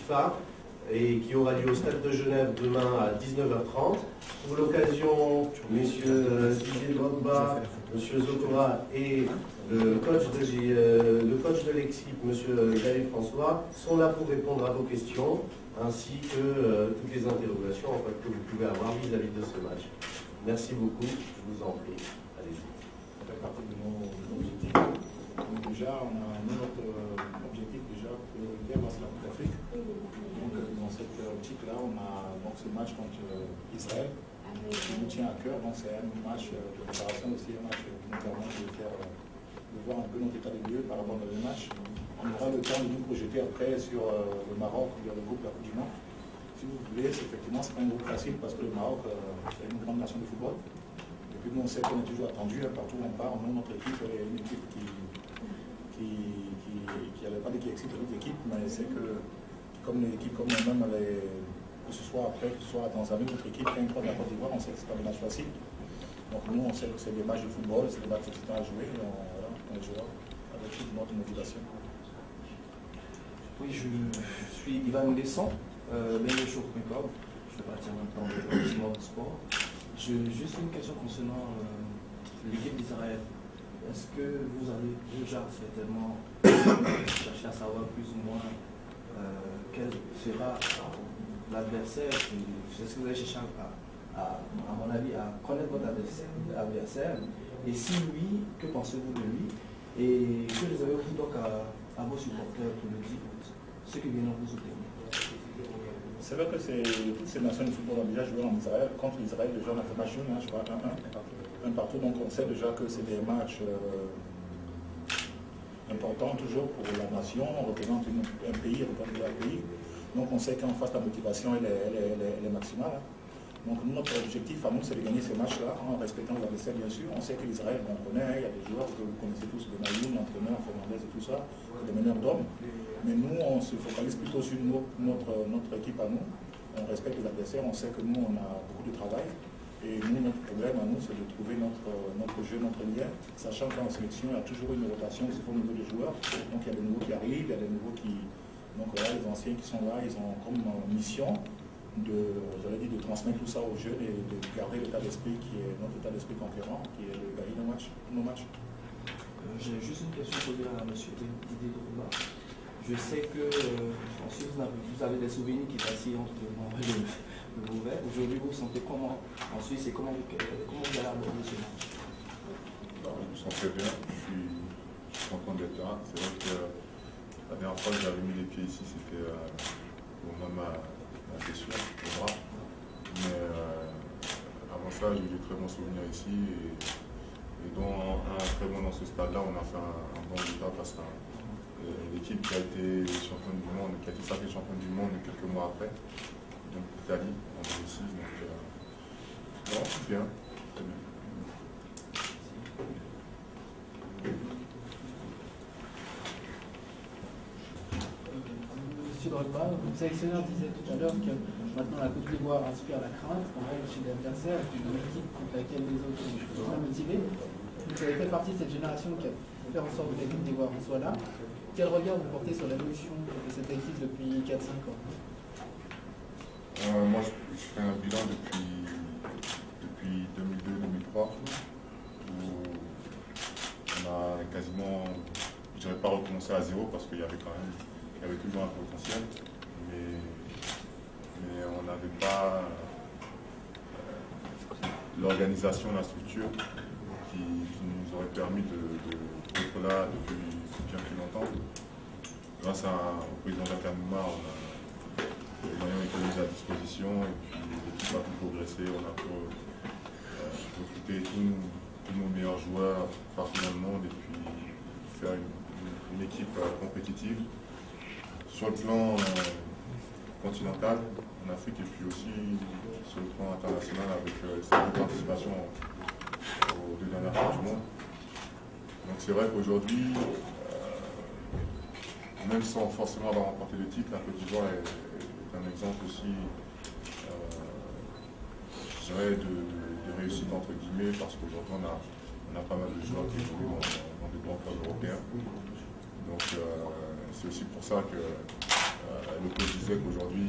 FIFA et qui aura lieu au Stade de Genève demain à 19h30. Pour l'occasion, messieurs Didier Drogba, monsieur Zokora et le coach de l'équipe, monsieur David François, sont là pour répondre à vos questions, ainsi que toutes les interrogations en fait, que vous pouvez avoir vis-à-vis de ce match. Merci beaucoup, je vous en prie. Allez-y. Ça fait partie de nos objectifs. Donc déjà, on a notre objectif déjà prioritaire, c'est la Coupe d'Afrique. Donc dans cette optique-là, on a donc ce match contre Israël qui nous tient à cœur. Donc c'est un match de préparation aussi, un match qui nous permet de voir un peu notre état des lieux par rapport à nos matchs. On aura le temps de nous projeter après sur le Maroc, le groupe de la Coupe du Monde. Si vous voulez, effectivement, ce n'est pas un groupe facile parce que le Maroc est une grande nation de football. Et puis nous, on sait qu'on est toujours attendu, partout où on part. Nous, notre équipe est une équipe qui n'avait pas qui excite d'autres équipes, mais c'est que comme l'équipe, comme même que ce soit après, que ce soit dans un autre équipe, quand on la Côte d'Ivoire, on sait que ce n'est pas des matchs faciles. Donc nous, on sait que c'est des matchs de football, c'est des matchs excitants à jouer, et on jouera avec toute notre motivation. Oui, je suis Ivan Descend, Show.com. Je fais partie maintenant de Mode Sport. J'ai juste une question concernant l'équipe d'Israël. Est-ce que vous avez déjà certainement cherché à savoir plus ou moins quel sera l'adversaire? Est-ce que vous avez cherché à mon avis, à connaître votre adversaire? Et si oui, que pensez-vous de lui? Et que réservez-vous donc à vos supporters pour le dire, ceux qui viennent vous soutenir? C'est vrai que toutes ces nations de football ont déjà joué en Israël. Contre l'Israël, déjà on a fait match nul, je crois, 1-1 partout. Donc on sait déjà que c'est des matchs importants toujours pour la nation, on représente un pays, on représente un pays. Donc on sait qu'en face la motivation elle est maximale. Donc notre objectif à nous c'est de gagner ces matchs-là en respectant les adversaires bien sûr. On sait que l'Israël, on connaît, il y a des joueurs que vous connaissez tous, Benayoun, l'entraîneur, Fernandez et tout ça, des meneurs d'hommes. Mais nous on se focalise plutôt sur notre équipe à nous. On respecte les adversaires, on sait que nous on a beaucoup de travail. Et nous, notre problème à nous, c'est de trouver notre jeu, notre lien, sachant qu'en sélection, il y a toujours une rotation qui se fait au niveau des joueurs. Donc il y a des nouveaux qui arrivent, il y a des nouveaux qui... Donc là, les anciens qui sont là, ils ont comme mission de transmettre tout ça aux jeunes et de garder l'état d'esprit qui est notre état d'esprit conquérant, qui est de gagner nos matchs. J'ai juste une question posée à M. Didier Drogba. Je sais que ensuite vous avez des souvenirs qui vacillent entre le mauvais. Aujourd'hui, vous vous sentez comment en Suisse et comment vous allez aborder ce match? Je me sens très bien, je suis content d'être là. C'est vrai que la dernière fois que j'avais mis les pieds ici, c'était au moment de ma blessure, au bras. Mais avant ça, j'ai eu de très bons souvenirs ici. Et dont un très bon dans ce stade-là, on a fait un bon résultat parce que l'équipe qui a été championne du monde, qui a été sacrée championne du monde quelques mois après, donc l'Italie en 2006. Donc, non, c'est bien. Très bien. Monsieur Drogba, le sélectionneur disait tout à l'heure que maintenant la Côte d'Ivoire inspire la crainte, on règle chez l'adversaire, une équipe contre laquelle les autres sont très motivés. Vous avez fait partie de cette génération qui a fait en sorte que la Côte d'Ivoire en soit là. Quel regard vous portez sur l'évolution de cette équipe depuis 4-5 ans? Moi, je fais un bilan depuis 2002-2003 où on a quasiment, je dirais pas recommencé à zéro parce qu'il y avait toujours un potentiel, mais on n'avait pas l'organisation, la structure qui nous aurait permis d'être là depuis bien plus longtemps. Grâce au président Jacques Amouma, les moyens ont été mis à disposition et puis l'équipe a pu progresser. On a pu recruter tous nos meilleurs joueurs partout dans le monde et puis faire une équipe compétitive sur le plan continental en Afrique et puis aussi sur le plan international avec cette participation aux 2 dernières Coupes du monde. Donc c'est vrai qu'aujourd'hui, même sans forcément avoir remporté le titre, la Côte d'Ivoire est un exemple aussi, je dirais, de réussite entre guillemets, parce qu'aujourd'hui on a pas mal de joueurs qui jouent dans des grands clubs européens. Donc c'est aussi pour ça que Le coach disait qu'aujourd'hui,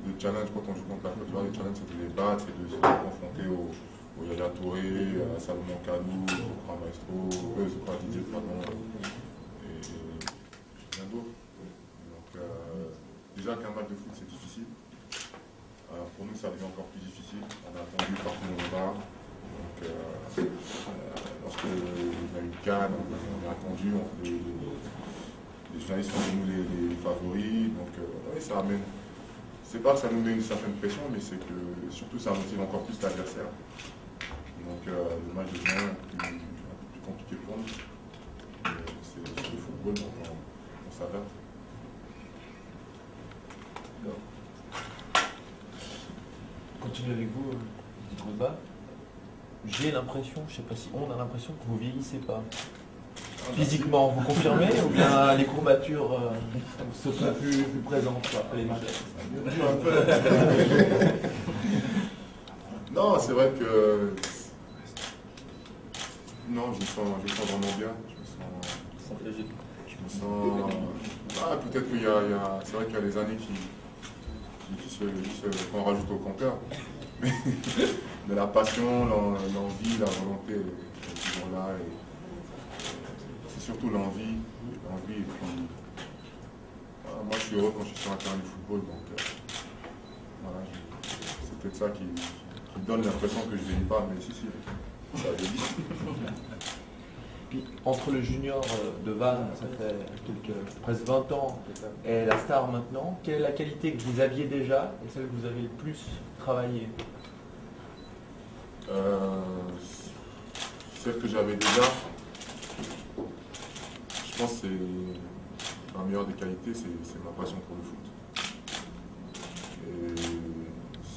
le challenge quand on joue contre la Côte d'Ivoire, le challenge c'est de les battre, c'est de se confronter au Yaya Touré, à Salomon Kalou, au Grand Maestro, Didier, pardon, et bien d'autres. Donc déjà qu'un match de foot c'est difficile. Pour nous ça devient encore plus difficile. On a attendu partout où on va. Donc lorsque on a eu le CAN, on a attendu, les journalistes sont nous les favoris. Donc oui, ça amène. C'est pas que ça nous met une certaine pression, mais c'est que surtout ça motive encore plus l'adversaire. Donc le match devient un peu plus compliqué pour nous. C'est le football, donc on s'adapte. Continuez avec vous, Drogba. J'ai l'impression, je ne sais pas si on a l'impression que vous ne vieillissez pas. Physiquement, vous confirmez ou bien les courbatures se font plus présentes après les matchs? Non, c'est vrai que non, je me sens vraiment bien. Je me sens. Ah, peut-être qu'il y a. C'est vrai qu'il y a des années qu'on rajoute au compteur. Mais la passion, l'envie, la volonté est toujours là. C'est surtout l'envie. Et puis, moi, je suis heureux quand je suis sur un terrain de football. Donc, voilà, c'est peut-être ça qui donne l'impression que je ne vieillis pas. Mais si, ça vieillit. Puis, entre le junior de Vannes, ça fait presque 20 ans, et la star maintenant, quelle est la qualité que vous aviez déjà et celle que vous avez le plus travaillé? Celle que j'avais déjà, je pense que c'est la meilleure des qualités, c'est ma passion pour le foot. Et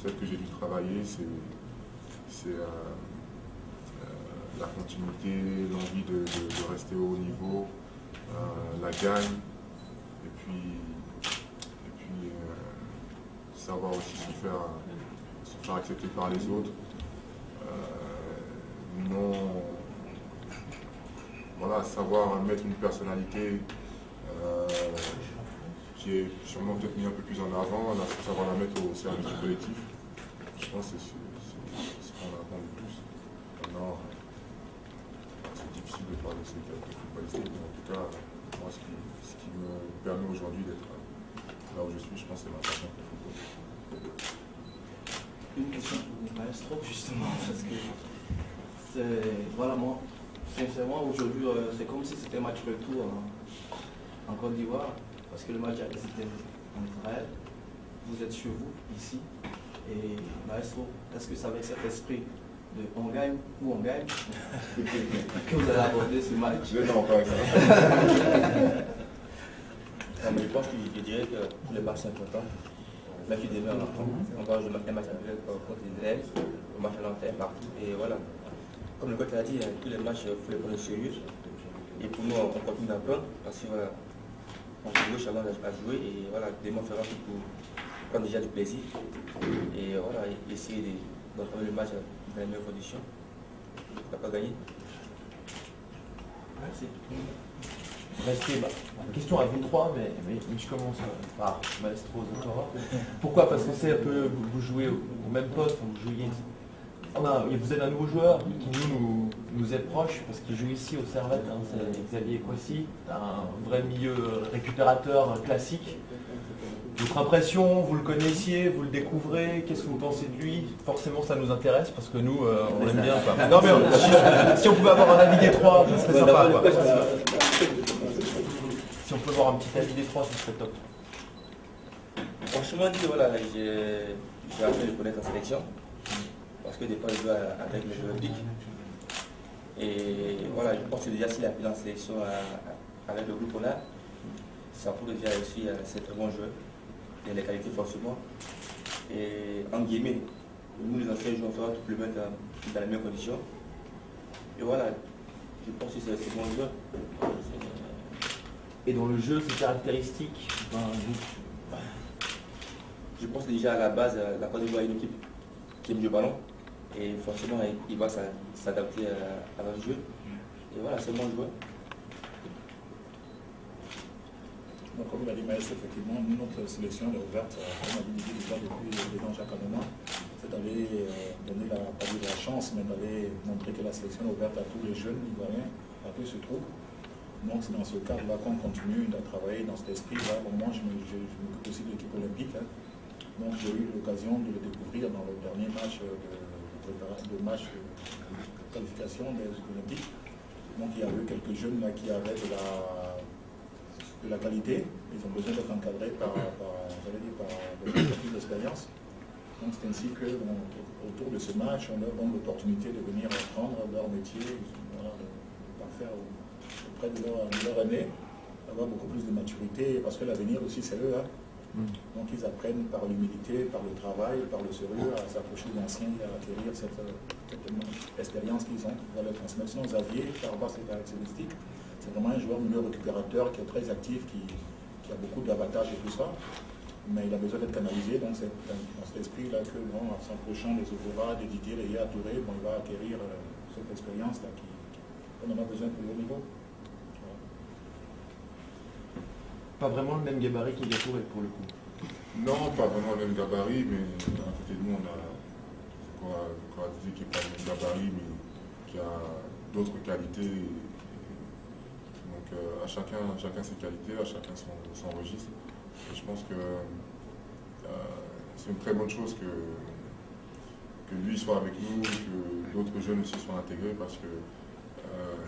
celle que j'ai dû travailler, c'est la continuité, l'envie de rester au haut niveau, la gagne, et puis savoir aussi se faire accepter par les autres. Non, voilà, savoir mettre une personnalité qui est sûrement peut-être mis un peu plus en avant, savoir la mettre au service du collectif. Je pense que c'est ce qu'on apprend le plus. Maintenant, c'est difficile de parler de ces qualités footballistiques, mais en tout cas, moi, ce qui me permet aujourd'hui d'être là où je suis, je pense que c'est ma passion pour le football. Une question pour le maestro, justement, parce que voilà, moi, sincèrement, aujourd'hui, c'est comme si c'était un match retour en Côte d'Ivoire, parce que le match a été en Israël. Vous êtes chez vous, ici, et maestro, est-ce que c'est avec cet esprit de on gagne ou on gagne que vous allez aborder ce match? Non, pas avec ça. Je pense que je dirais que le match c'est important. Même si demain on va jouer un match contre Israël, le match à l'enfer partout. Et voilà. Comme le coach l'a dit, tous les matchs, il faut les prendre au sérieux. Et pour nous, on continue d'apprendre parce que voilà, on se gauche avant à jouer et voilà, demain on fera tout pour prendre déjà du plaisir. Et voilà, essayer d'entrer le match dans les meilleures conditions. On n'a pas gagné. Merci. Restez, question à vous trois, mais je commence par Maestro Zokora. Pourquoi? Parce que c'est un peu, vous jouez au même poste, vous jouiez. Vous êtes un nouveau joueur qui nous est proche, parce qu'il joue ici au Servette, hein, c'est Xavier Kwasi, un vrai milieu récupérateur classique. Votre impression, vous le connaissiez, vous le découvrez, qu'est-ce que vous pensez de lui? Forcément ça nous intéresse, parce que nous, on l'aime bien. Quoi. Non mais si on pouvait avoir un avis des trois, ça serait sympa. Quoi. Si on peut avoir un petit avis des trois, ce serait top. Franchement, voilà, j'ai appris à le connaître en sélection. Parce que des fois, je joue avec les Jeux Olympiques. Et voilà, je pense que déjà s'il a pris en sélection avec le groupe là, ça prouve déjà aussi c'est un très bon joueur. Il a les qualités forcément. Et en guillemets, nous les anciens joueurs, on fera tout le mettre dans les meilleures conditions. Et voilà, je pense que c'est un bon joueur. Et dans le jeu, ses caractéristiques, je pense déjà à la base, la Côte d'Ivoire est une équipe qui aime le ballon. Et forcément, il va s'adapter à notre jeu. Et voilà, c'est un bon joueur. Donc, comme l'a dit Maël, effectivement, notre sélection est ouverte, comme a dit déjà depuis le président Jacques Anoma, c'est d'aller donner pas dire la chance, mais d'aller montrer que la sélection est ouverte à tous les jeunes Ivoiriens, à tous se trouvent. Donc, c'est dans ce cadre-là qu'on continue à travailler dans cet esprit-là. Au moins, je m'occupe aussi de l'équipe olympique. Hein. Donc, j'ai eu l'occasion de le découvrir dans le dernier match de qualification des Olympiques. Donc, il y a eu quelques jeunes là qui avaient de la qualité. Ils ont besoin d'être encadrés par des d'expérience. Donc, c'est ainsi que, autour de ce match, on leur donne l'opportunité de venir apprendre leur métier, voilà, de parfaire auprès de leur année, avoir beaucoup plus de maturité, parce que l'avenir aussi, c'est eux. Hein. Donc ils apprennent par l'humilité, par le travail, par le sérieux à s'approcher des anciens et à acquérir cette expérience qu'ils ont, pour leur transmettre. Sinon Xavier, par rapport à ses caractéristiques, c'est vraiment un joueur milieu récupérateur qui est très actif, qui a beaucoup d'avantages et tout ça, mais il a besoin d'être canalisé, donc c'est dans cet esprit-là que, bon, en s'approchant des Okora, des Didier, des Yaya Touré, bon, il va acquérir cette expérience-là qu'on en a besoin pour le haut niveau. Pas vraiment le même gabarit qu'il y a Touré pour le coup. Non, pas vraiment le même gabarit, mais à côté de nous, on a encore dit qui n'est pas le même gabarit, mais qui a d'autres qualités. Donc à chacun ses qualités, à chacun son registre. Et je pense que c'est une très bonne chose que lui soit avec nous, que d'autres jeunes aussi soient intégrés, parce que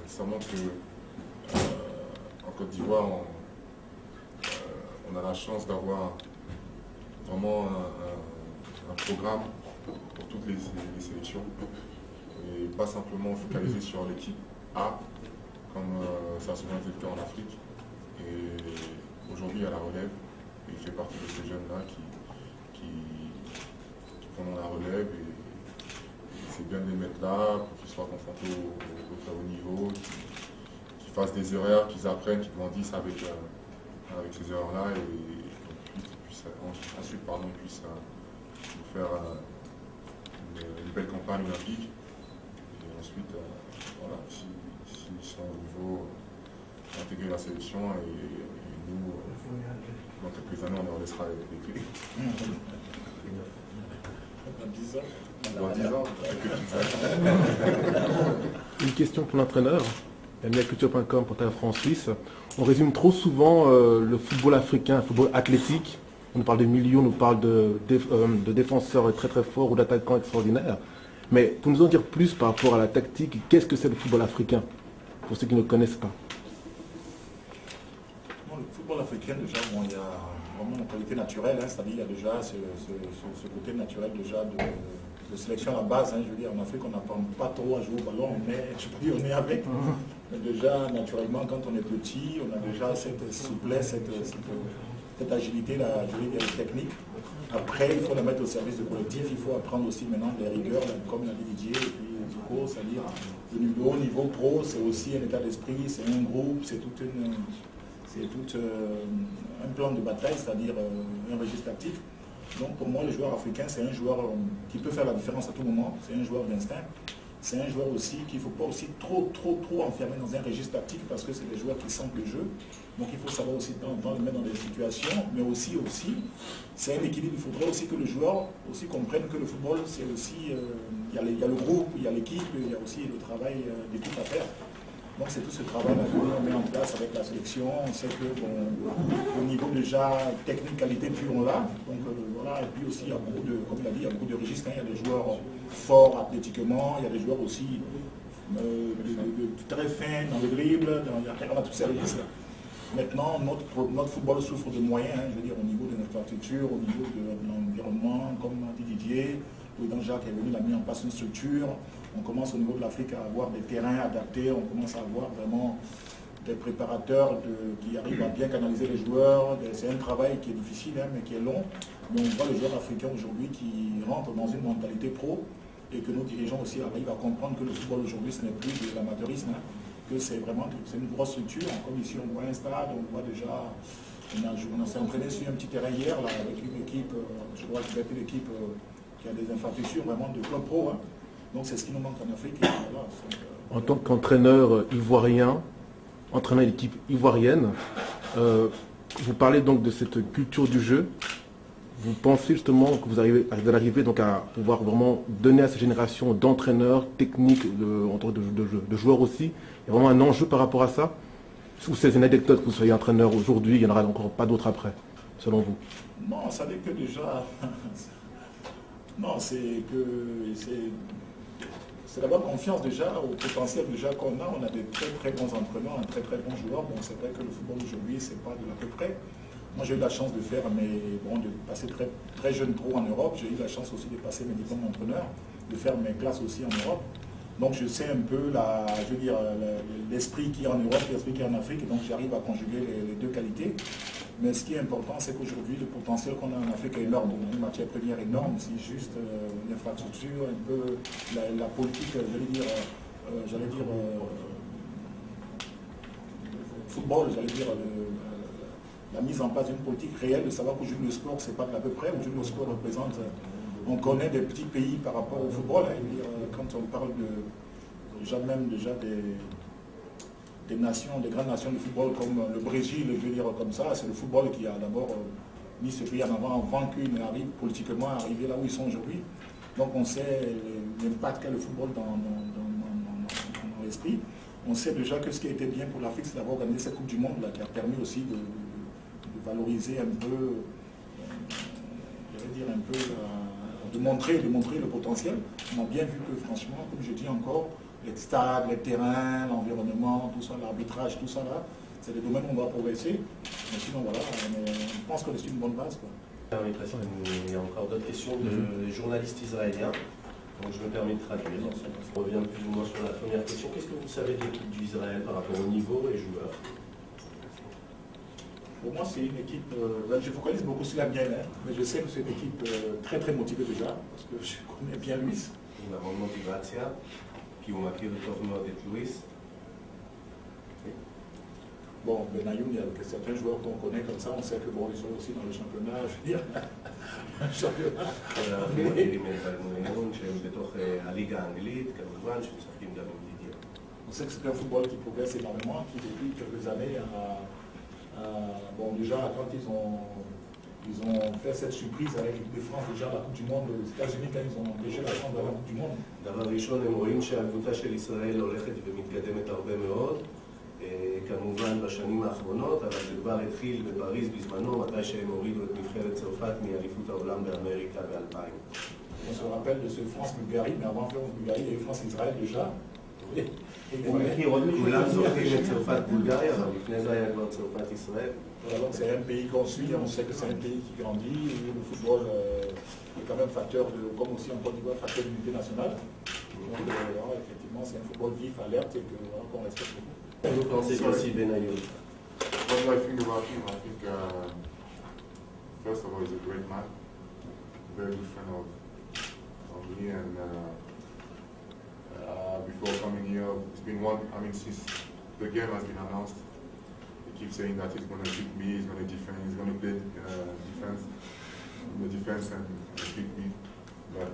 ça montre que en Côte d'Ivoire, on a la chance d'avoir vraiment un programme pour toutes les sélections et pas simplement focaliser sur l'équipe A comme ça a souvent été le cas en Afrique. Et aujourd'hui, il y a la relève et il fait partie de ces jeunes-là qui prennent la relève et c'est bien de les mettre là pour qu'ils soient confrontés au très haut niveau, qu'ils fassent des erreurs, qu'ils apprennent, qu'ils grandissent avec ces erreurs-là et ensuite ils puissent faire une belle campagne olympique. Et ensuite, voilà, s'ils sont au niveau, intégrer la sélection et nous, dans quelques années, on leur laissera les clés. Dans 10 ans, Une question pour l'entraîneur. Culture.com, portail France-Suisse. On résume trop souvent le football africain, le football athlétique. On nous parle de millions, on nous parle de défenseurs très très forts ou d'attaquants extraordinaires. Mais pour nous en dire plus par rapport à la tactique, qu'est-ce que c'est le football africain, pour ceux qui ne connaissent pas? Bon, le football africain, déjà, bon, il y a vraiment une qualité naturelle, hein, c'est-à-dire il y a déjà ce côté naturel déjà de sélection à la base. Hein, je veux dire, en Afrique, on n'apprend pas trop à jouer au ballon, mais on est avec. Mais déjà, naturellement, quand on est petit, on a déjà cette souplesse, cette agilité, la technique. Après, il faut la mettre au service du collectif. Il faut apprendre aussi maintenant des rigueurs, comme l'a dit Didier, et puis Zico, c'est-à-dire le haut niveau pro, c'est aussi un état d'esprit, c'est un groupe, c'est tout un plan de bataille, c'est-à-dire un registre tactique. Donc pour moi, le joueur africain, c'est un joueur qui peut faire la différence à tout moment, c'est un joueur d'instinct. C'est un joueur aussi qu'il ne faut pas aussi trop enfermer dans un registre tactique parce que c'est des joueurs qui sentent le jeu. Donc il faut savoir aussi de temps en temps le mettre dans des situations, mais aussi c'est un équilibre. Il faudrait aussi que le joueur aussi comprenne que le football, c'est aussi, il y a le groupe, il y a l'équipe, il y a aussi le travail d'équipe à faire. Donc c'est tout ce travail-là qu'on met en place avec la sélection. On sait que au niveau déjà technique, qualité pure, on l'a. Donc voilà, et puis aussi il y a beaucoup de, comme il a dit, il y a beaucoup de registres. Hein. Il y a des joueurs forts athlétiquement, il y a des joueurs aussi très fins dans le dribble, on a tous ces registres-là. Maintenant, notre football souffre de moyens, hein, je veux dire, au niveau de notre infrastructure, au niveau de l'environnement, comme a dit Didier. Le président Jacques est venu, il a mis en place une structure. On commence au niveau de l'Afrique à avoir des terrains adaptés, on commence à avoir vraiment des préparateurs qui arrivent à bien canaliser les joueurs. C'est un travail qui est difficile, hein, mais qui est long. Mais on voit le joueur africain aujourd'hui qui rentre dans une mentalité pro et que nos dirigeants aussi arrivent à comprendre que le football aujourd'hui, ce n'est plus de l'amateurisme, hein, que c'est vraiment une grosse structure. Comme ici, on voit un stade, on voit déjà... On s'est entraîné sur un petit terrain hier là, avec une équipe, je crois que c'est une équipe qui a des infrastructures vraiment de club pro. Hein. Donc c'est ce qui nous manque en Afrique. Voilà, en tant qu'entraîneur ivoirien, entraîneur d'équipe ivoirienne, vous parlez donc de cette culture du jeu. Vous pensez justement que vous allez arriver donc à pouvoir vraiment donner à cette génération d'entraîneurs, techniques, de joueurs aussi, il y a vraiment un enjeu par rapport à ça? Ou c'est une anecdote que vous soyez entraîneur aujourd'hui, il n'y en aura encore pas d'autres après, selon vous? Non, ça n'est que déjà... non, c'est d'abord confiance déjà au potentiel déjà qu'on a. On a des très très bons entraîneurs, un très très bon joueur. Bon, c'est vrai que le football aujourd'hui, c'est pas de l'à peu près. Moi, j'ai eu la chance de faire de passer très, très jeune pro en Europe. J'ai eu la chance aussi de passer mes diplômes d'entraîneur, de faire mes classes aussi en Europe. Donc, je sais un peu l'esprit qu'il y a en Europe, l'esprit qu'il y a en Afrique. Et donc, j'arrive à conjuguer les deux qualités. Mais ce qui est important, c'est qu'aujourd'hui, le potentiel qu'on a en Afrique est énorme. On a une matière première énorme. C'est juste l'infrastructure, un peu la politique, football, la mise en place d'une politique réelle, de savoir qu'aujourd'hui le sport, c'est pas de l'à peu près. Aujourd'hui, le sport représente, on connaît des petits pays par rapport au football. Quand on parle déjà des nations, des grandes nations de football comme le Brésil, je veux dire comme ça, c'est le football qui a d'abord mis ce pays en avant qu'ils arrivent politiquement à arriver là où ils sont aujourd'hui. Donc on sait l'impact qu'a le football dans l'esprit. On sait déjà que ce qui a été bien pour l'Afrique, c'est d'avoir organisé cette Coupe du Monde là, qui a permis aussi de valoriser un peu, de montrer le potentiel. On a bien vu que franchement, comme je dis encore, les stades, les terrains, l'environnement, tout ça, l'arbitrage, tout ça là, c'est des domaines où on doit progresser. Mais sinon voilà, je pense que c'est une bonne base, quoi. Il y a encore d'autres questions de journalistes israéliens. Donc je me permets de traduire. On revient plus ou moins sur la première question. Qu'est-ce que vous savez de l'équipe d'Israël par rapport au niveau et joueurs? Pour moi, c'est une équipe, je focalise beaucoup sur la mienne, mais je sais que c'est une équipe très très motivée déjà, parce que je connais bien Luis. Il a une motivation, puis on a créé le tournoi avec Luis. Bon, Benayoun, il y a certains joueurs qu'on connaît comme ça, on sait que bon, ils sont aussi dans le championnat, je veux dire, championnat. On sait que c'est un football qui progresse énormément, qui depuis quelques années bon, déjà, quand ils ont fait cette surprise avec l'équipe de France, déjà la Coupe du Monde, aux États-Unis, quand ils ont empêché la France de la Coupe du Monde. דבר ראשון, הם רואים שהקבוצה של ישראל הולכת ומתקדמת הרבה מאוד, כמובן בשנים האחרונות, אבל זה כבר התחיל בפריז בזמנו, מתי שהם הורידו את נבחרת צרפת מאליפות העולם באמריקה ב-2000. On se rappelle de ce France-Bulgarie, mais avant France-Bulgarie, il y a eu France-Israël déjà. כולם זוכרים את צרפת-בולגריה, אבל לפני זה היה כבר צרפת-ישראל. Donc c'est un pays qu'on suit, on sait que c'est un pays qui grandit, et le football est quand même facteur, comme aussi en Côte d'Ivoire, facteur d'unité nationale. Donc effectivement c'est un football vif, alerte et qu'on respecte beaucoup. Vous pensez aussi Benayoun? What do I think about him? I think first of all he's a great man, very good friend of me, and before coming here, it's been since the game has been announced, he keeps saying that he's going to beat me, he's going to defend, he's going to play defense and beat me. But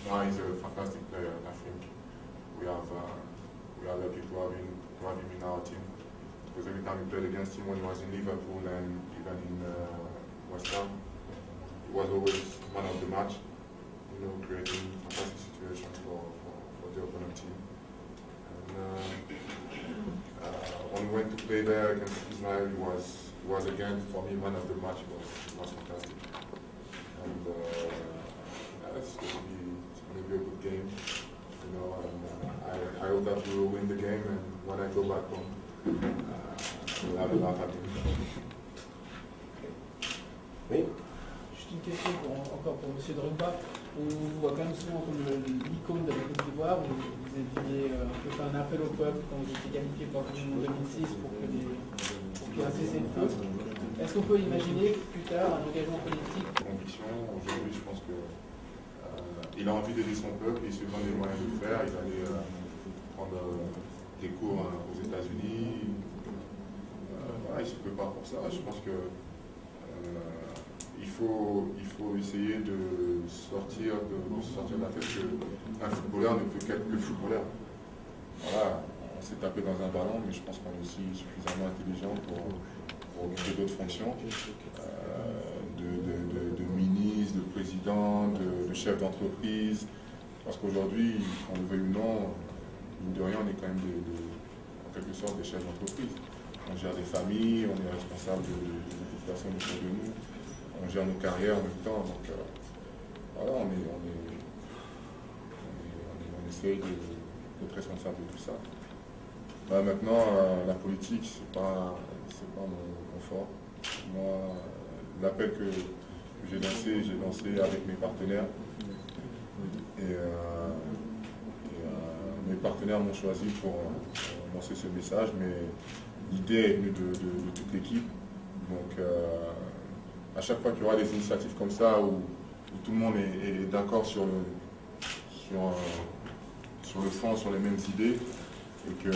now he's a fantastic player. I think we are lucky to have him in our team, because every time we played against him when he was in Liverpool and even in West Ham, he was always man of the match, creating fantastic situations for the opponent team. And when we went to play there against Israel, he was again for me man of the match. It was fantastic. And it's going to be a good game, and I hope that we will win the game. And when I go back home, we'll have a lot happening. Oui. Juste une question encore pour M. Drogba. On voit quand même souvent comme l'icône de la Côte d'Ivoire, où vous aviez un peu fait un appel au peuple quand vous étiez qualifié pour la Coupe du Monde 2006 pour qu'il y ait un cessez-le-feu. Est-ce qu'on peut imaginer plus tard un engagement politique? Ambition, aujourd'hui je pense qu'il a envie d'aider son peuple, il se donne les moyens de le faire, il va aller prendre des cours aux États-Unis. Voilà, il ne se prépare pour ça. Je pense que il faut essayer de sortir de la tête qu'un footballeur ne peut qu'être que footballeur. Voilà, on s'est tapé dans un ballon, mais je pense qu'on est aussi suffisamment intelligent pour pour occuper d'autres fonctions, de ministre, de président, de chef d'entreprise. Parce qu'aujourd'hui, qu'on le veuille ou non, mine de rien, on est quand même en quelque sorte des chefs d'entreprise. On gère des familles, on est responsable de beaucoup de personnes autour de nous, on gère nos carrières en même temps. Donc voilà, on essaye d'être responsable de tout ça. Maintenant, la politique, c'est pas mon fort. Moi, l'appel que j'ai lancé avec mes partenaires. Et mes partenaires m'ont choisi pour lancer ce message, mais l'idée est venue de toute l'équipe. Donc à chaque fois qu'il y aura des initiatives comme ça où tout le monde est d'accord sur le fond, sur les mêmes idées, et que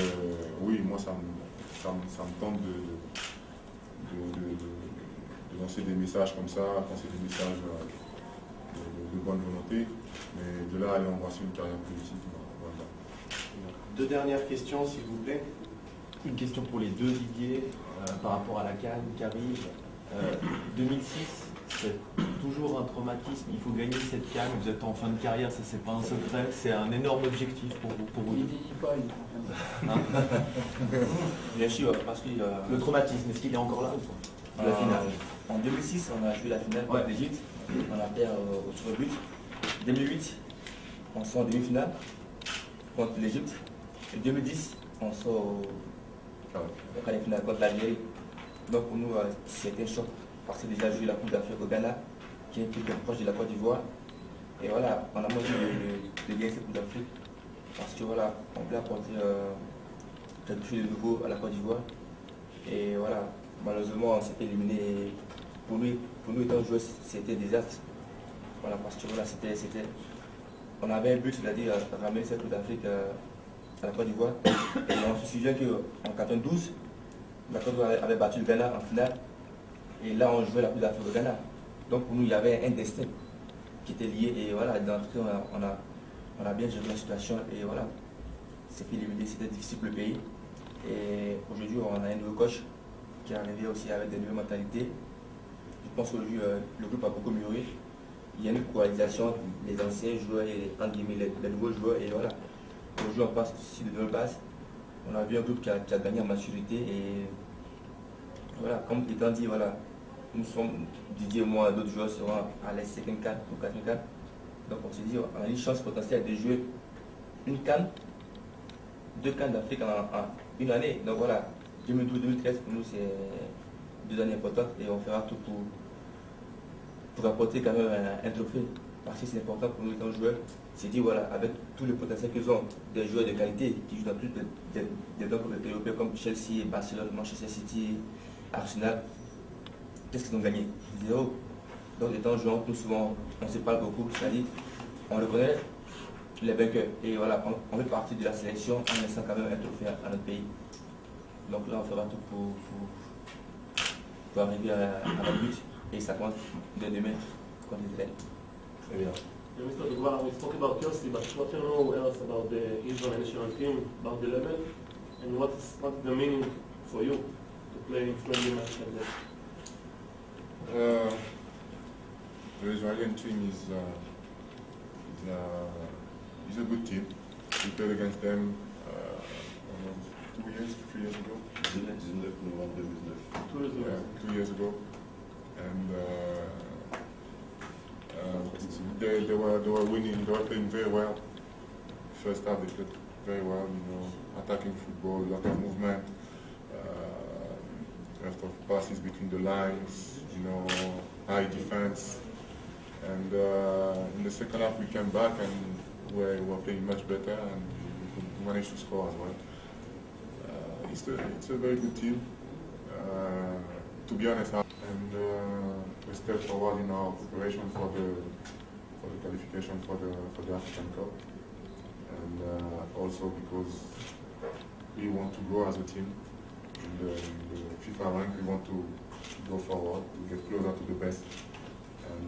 oui, moi ça me tente de lancer des messages comme ça, quand c'est des messages de bonne volonté, mais de là à aller embrasser une carrière politique. Voilà. Deux dernières questions, s'il vous plaît. Une question pour les deux Didier, par rapport à la CAN qui arrive. 2006, c'est toujours un traumatisme, il faut gagner cette CAN, vous êtes en fin de carrière, ça c'est pas un secret, c'est un énorme objectif pour vous. Il dit pas, il Bien sûr, parce que le traumatisme, est-ce qu'il est encore là ou pas? la finale. En 2006, on a joué la finale contre l'Égypte, on a perdu au tir au but. 2008, on sort en demi-finale contre l'Égypte. Et 2010, on sort en quart-de-finale contre l'Algérie. Donc pour nous, c'était un choc parce que déjà joué la Coupe d'Afrique au Ghana, qui est plus proche de la Côte d'Ivoire. Et voilà, on a envie de gagner cette Coupe d'Afrique parce que voilà, on peut apporter quelque chose de nouveau à la Côte d'Ivoire. Et voilà, malheureusement, on s'est éliminé. Pour nous étant joueurs, c'était un désastre. Voilà, parce que voilà, on avait un but, c'est-à-dire ramener cette Coupe d'Afrique à la Côte d'Ivoire. Et on se souvient qu'en 92, la Côte d'Ivoire avait battu le Ghana en finale. Et là, on jouait la Coupe d'Afrique au Ghana. Donc pour nous, il y avait un destin qui était lié. Et voilà, d'entrée, on a bien géré la situation. Et voilà, c'est fait éliminer, c'était difficile pour le pays. Et aujourd'hui, on a un nouveau coach qui est arrivé aussi avec des nouvelles mentalités. Je pense qu'aujourd'hui, le groupe a beaucoup mûri. Il y a une coalisation, les anciens joueurs et les nouveaux joueurs. Et voilà, aujourd'hui, on passe aussi de nouvelles bases. On a vu un groupe qui a gagné en maturité. Et voilà, comme étant dit, voilà, nous sommes, Didier et moi, d'autres joueurs seront à la 5e CAN ou 4e CAN. Donc on se dit, on a une chance potentielle de jouer une CAN, 2 CAN d'Afrique en une année. Donc voilà, 2012-2013 pour nous c'est 2 années importantes et on fera tout pour apporter quand même un trophée. Parce que c'est important pour nous étant joueurs. C'est dit voilà, avec tout le potentiel qu'ils ont, des joueurs de qualité qui jouent dans plus des clubs européens comme Chelsea, Barcelone, Manchester City, Arsenal, qu'est-ce qu'ils ont gagné? 0. Donc étant joueurs, tout souvent, on se parle beaucoup, c'est-à-dire on reconnaît les vainqueurs. Et voilà, on fait partie de la sélection en laissant quand même un trophée à notre pays. Donc là, on fera tout pour arriver à la but. Et ça commence dès demain contre Israël. Très bien. Mr. Dugwa, we spoke about Yossi, but what do you know else about the Israel national team, about the level, and what's the meaning for you to play in friendly match like that? The Israeli team is a good team. We played against them 3 years ago. 2 years ago. And they were winning, they were playing very well. First half they played very well, attacking football, a lot of movement, a lot of passes between the lines, high defense. And in the second half we came back and we were playing much better and we managed to score as well. It's a very good team, to be honest. And we step forward in our preparation for the qualification for the African Cup, and also because we want to grow as a team in the FIFA rank. We want to go forward, to get closer to the best, and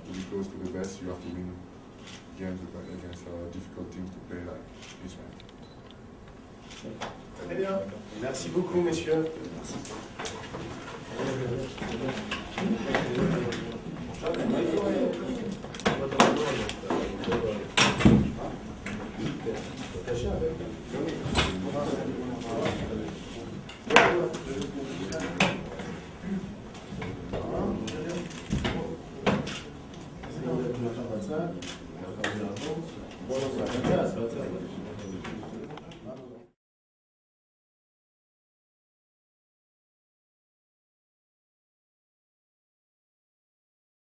to be close to the best, you have to win games against a difficult team to play like Israel. Très bien. Merci beaucoup, messieurs. Merci.